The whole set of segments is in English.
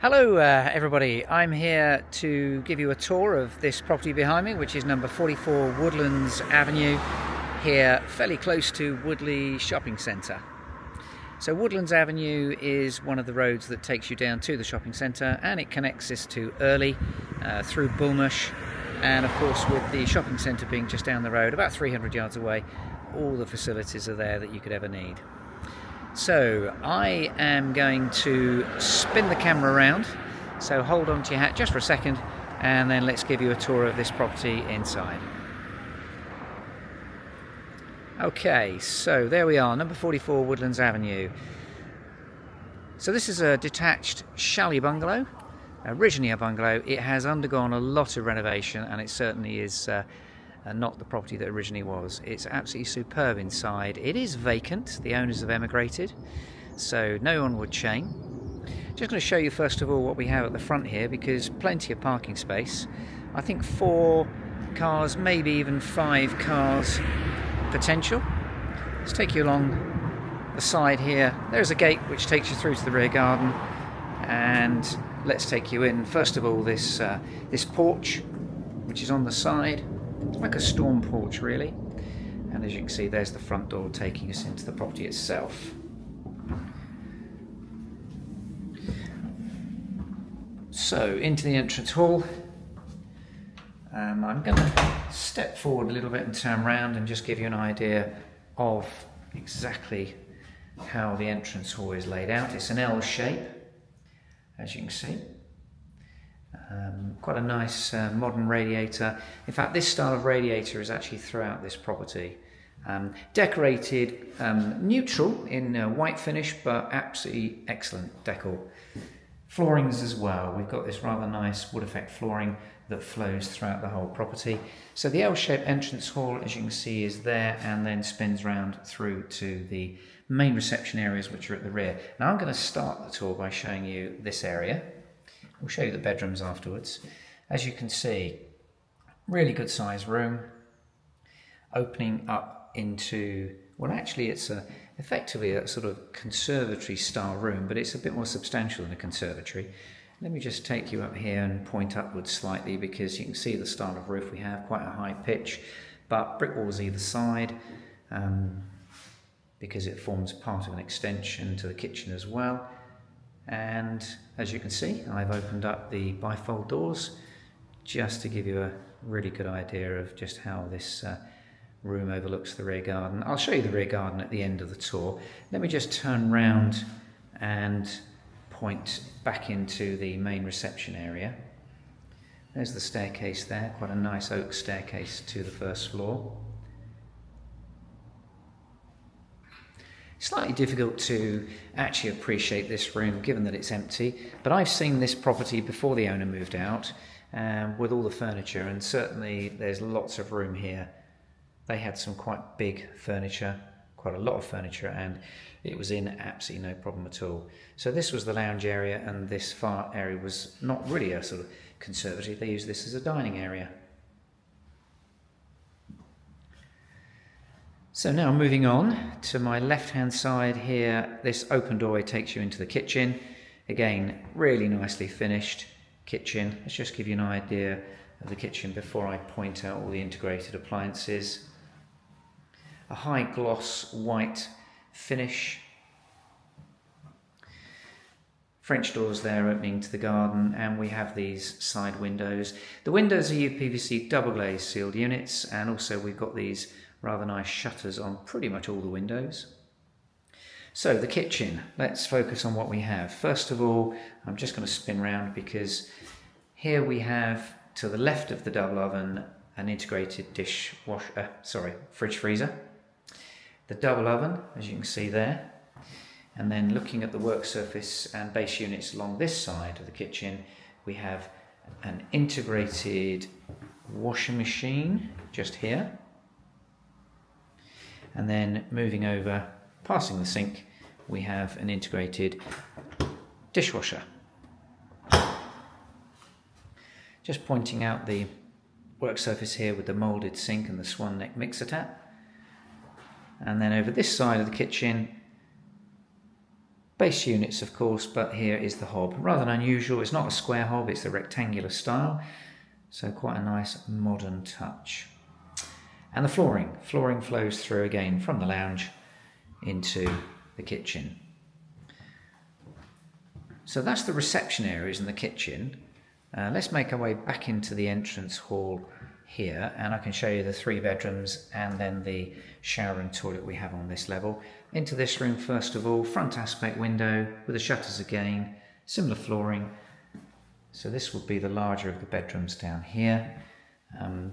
Hello everybody, I'm here to give you a tour of this property behind me, which is number 44 Woodlands Avenue, here fairly close to Woodley shopping centre. So Woodlands Avenue is one of the roads that takes you down to the shopping centre, and it connects us to Earley through Winnersh, and of course with the shopping centre being just down the road, about 300 yards away, all the facilities are there that you could ever need. So I am going to spin the camera around, so hold on to your hat just for a second and then let's give you a tour of this property inside. Okay, so there we are, number 44 Woodlands Avenue. So this is a detached chalet bungalow, originally a bungalow. It has undergone a lot of renovation and it certainly is not the property that originally was. It's absolutely superb inside. It is vacant, the owners have emigrated, so no onward chain. Just going to show you first of all what we have at the front here, because plenty of parking space. I think 4 cars, maybe even 5 cars potential. Let's take you along the side here. There's a gate which takes you through to the rear garden, and let's take you in. First of all, this porch, which is on the side, like a storm porch really, and as you can see there's the front door taking us into the property itself. So into the entrance hall. I'm going to step forward a little bit and turn around and just give you an idea of exactly how the entrance hall is laid out. It's an L shape, as you can see. Quite a nice modern radiator. In fact, this style of radiator is actually throughout this property. Decorated neutral in white finish, but absolutely excellent decor. Floorings as well. We've got this rather nice wood effect flooring that flows throughout the whole property. So the L-shaped entrance hall, as you can see, is there and then spins round through to the main reception areas, which are at the rear. Now I'm going to start the tour by showing you this area. We'll show you the bedrooms afterwards. As you can see, really good size room, opening up into, well actually it's effectively a sort of conservatory style room, but it's a bit more substantial than a conservatory. Let me just take you up here and point upwards slightly, because you can see the style of roof we have, quite a high pitch, but brick walls either side, because it forms part of an extension to the kitchen as well. And as you can see, I've opened up the bifold doors just to give you a really good idea of just how this room overlooks the rear garden. I'll show you the rear garden at the end of the tour. Let me just turn round and point back into the main reception area. There's the staircase there, quite a nice oak staircase to the first floor. Slightly difficult to actually appreciate this room given that it's empty, but I've seen this property before the owner moved out with all the furniture, and certainly there's lots of room here. They had some quite big furniture, quite a lot of furniture, and it was in absolutely no problem at all. So this was the lounge area, and this far area was not really a sort of conservatory. They used this as a dining area. So now moving on to my left hand side here, this open doorway takes you into the kitchen. Again, really nicely finished kitchen. Let's just give you an idea of the kitchen before I point out all the integrated appliances. A high gloss white finish. French doors there opening to the garden, and we have these side windows. The windows are UPVC double glazed sealed units, and also we've got these rather nice shutters on pretty much all the windows. So the kitchen, let's focus on what we have. First of all, I'm just going to spin round, because here we have to the left of the double oven an integrated fridge freezer. The double oven, as you can see there, and then looking at the work surface and base units along this side of the kitchen, we have an integrated washing machine just here. And then moving over, passing the sink, we have an integrated dishwasher. Just pointing out the work surface here with the moulded sink and the swan neck mixer tap. And then over this side of the kitchen, Base units, of course, but here is the hob. Rather than unusual, it's not a square hob, it's a rectangular style. So quite a nice modern touch. And the flooring. Flooring flows through again from the lounge into the kitchen. So that's the reception areas and the kitchen. Let's make our way back into the entrance hall here, and I can show you the 3 bedrooms and then the shower and toilet we have on this level. Into this room first of all, front aspect window with the shutters again, similar flooring. So this would be the larger of the bedrooms down here.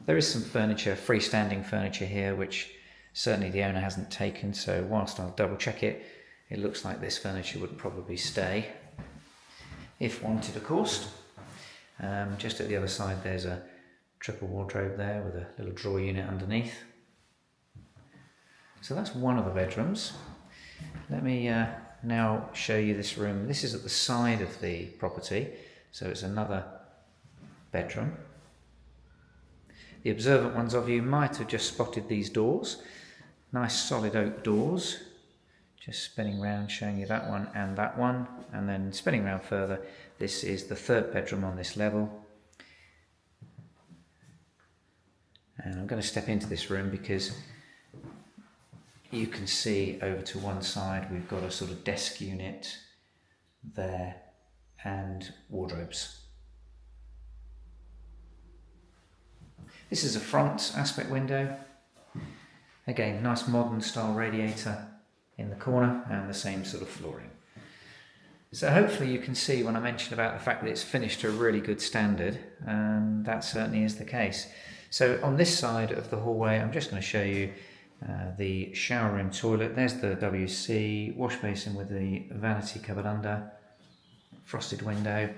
There is some furniture, freestanding furniture here, which certainly the owner hasn't taken, so whilst I'll double check it, it looks like this furniture would probably stay, if wanted of course. Just at the other side there's a triple wardrobe there with a little drawer unit underneath. So that's one of the bedrooms. Let me now show you this room. This is at the side of the property, so it's another bedroom. The observant ones of you might have just spotted these doors. Nice solid oak doors. Just spinning round, showing you that one, and then spinning round further. This is the 3rd bedroom on this level. And I'm going to step into this room because you can see over to one side we've got a sort of desk unit there and wardrobes. This is a front aspect window. Again, nice modern style radiator in the corner and the same sort of flooring. So hopefully you can see when I mentioned about the fact that it's finished to a really good standard, that certainly is the case. So on this side of the hallway, I'm just going to show you the shower room toilet. There's the WC, wash basin with the vanity covered under, frosted window,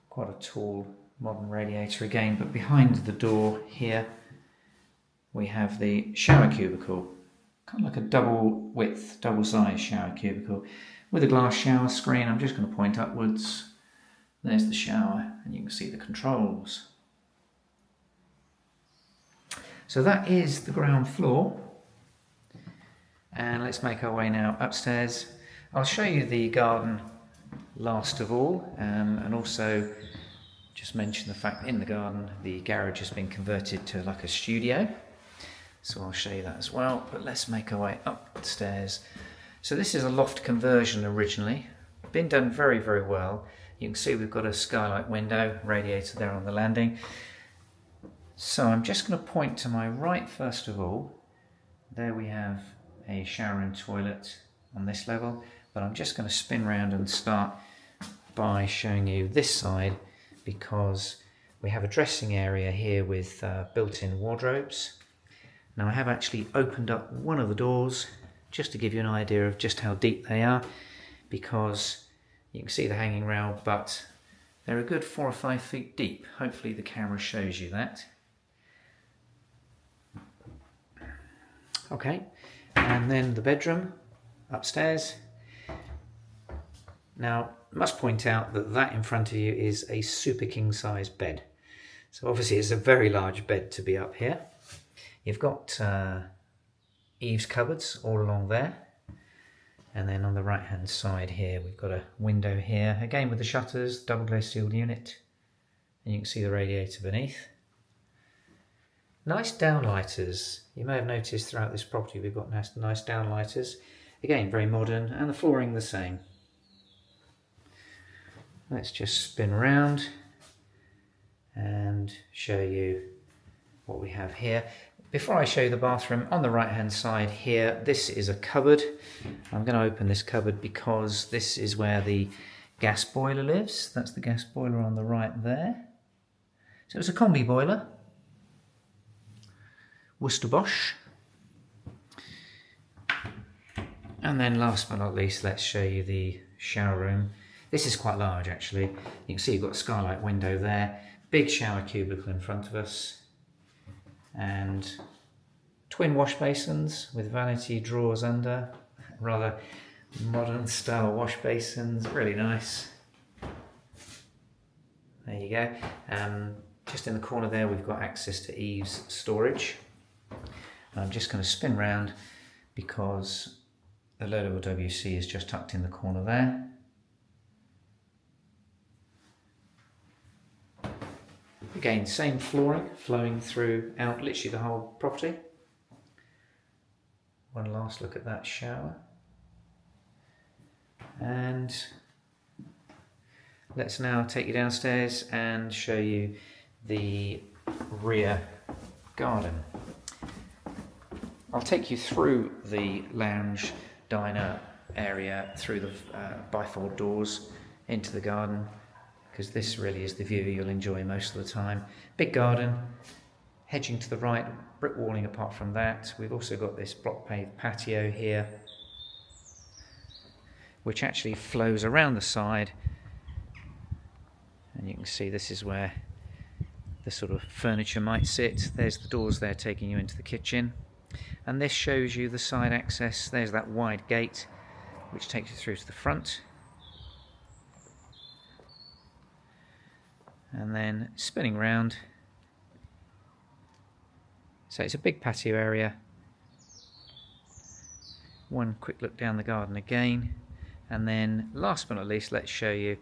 quite a tall modern radiator again, but behind the door here we have the shower cubicle, kind of like a double width, double size shower cubicle with a glass shower screen. I'm just going to point upwards. There's the shower and you can see the controls. So that is the ground floor, and let's make our way now upstairs. I'll show you the garden last of all, and also just mention the fact that in the garden the garage has been converted to like a studio, so I'll show you that as well. But let's make our way up the stairs. So this is a loft conversion originally, been done very, very well. You can see we've got a skylight window, radiator there on the landing. So I'm just going to point to my right first of all. There we have a shower and toilet on this level, but I'm just going to spin round and start by showing you this side, because we have a dressing area here with built-in wardrobes. Now I have actually opened up one of the doors just to give you an idea of just how deep they are, because you can see the hanging rail, but they're a good 4 or 5 feet deep. Hopefully the camera shows you that. Okay, and then the bedroom upstairs. Now, I must point out that that in front of you is a super king size bed. So obviously it's a very large bed to be up here. You've got eaves cupboards all along there. And then on the right hand side here, we've got a window here, again with the shutters, double glazed sealed unit. And you can see the radiator beneath. Nice downlighters. You may have noticed throughout this property we've got nice downlighters. Again, very modern, and the flooring the same. Let's just spin around and show you what we have here. Before I show you the bathroom, on the right hand side here, this is a cupboard. I'm going to open this cupboard because this is where the gas boiler lives. That's the gas boiler on the right there. So it's a combi boiler. Worcester Bosch. And then last but not least, let's show you the shower room. This is quite large actually. You can see you've got a skylight window there, big shower cubicle in front of us, and twin wash basins with vanity drawers under, rather modern style wash basins, really nice. There you go. Just in the corner there we've got access to eaves storage. I'm just going to spin round because The low-level WC is just tucked in the corner there. Again, same flooring flowing throughout literally the whole property. One last look at that shower. And let's now take you downstairs and show you the rear garden. I'll take you through the lounge diner area, through the bifold doors into the garden, because this really is the view you'll enjoy most of the time. Big garden, hedging to the right, brick walling apart from that. We've also got this block paved patio here, which actually flows around the side, and you can see this is where the sort of furniture might sit. There's the doors there taking you into the kitchen, and this shows you the side access. There's that wide gate which takes you through to the front, and then spinning round. So it's a big patio area. One quick look down the garden again, and then last but not least, let's show you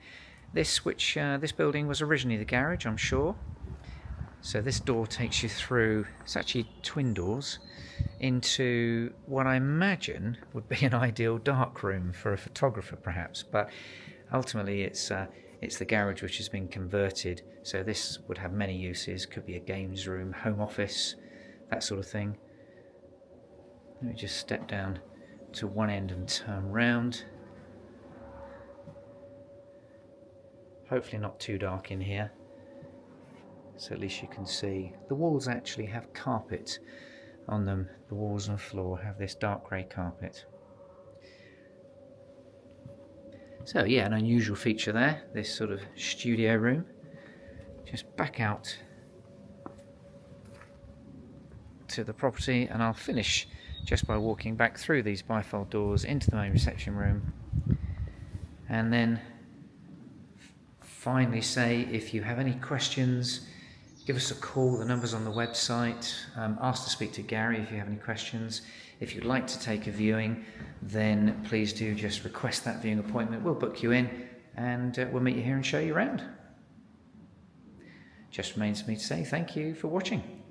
this, which this building was originally the garage, I'm sure. So this door takes you through, it's actually twin doors, into what I imagine would be an ideal dark room for a photographer perhaps, but ultimately it's the garage which has been converted, so this would have many uses. Could be a games room, home office, that sort of thing. Let me just step down to one end and turn round. Hopefully not too dark in here, so at least you can see. The walls actually have carpet on them. The walls and floor have this dark grey carpet. So yeah, an unusual feature there, this sort of studio room. Just back out to the property, and I'll finish just by walking back through these bifold doors into the main reception room, and then finally say, if you have any questions, give us a call. The number's on the website. Ask to speak to Gary if you have any questions. If you'd like to take a viewing, then please do just request that viewing appointment. We'll book you in, and we'll meet you here and show you around. Just remains for me to say thank you for watching.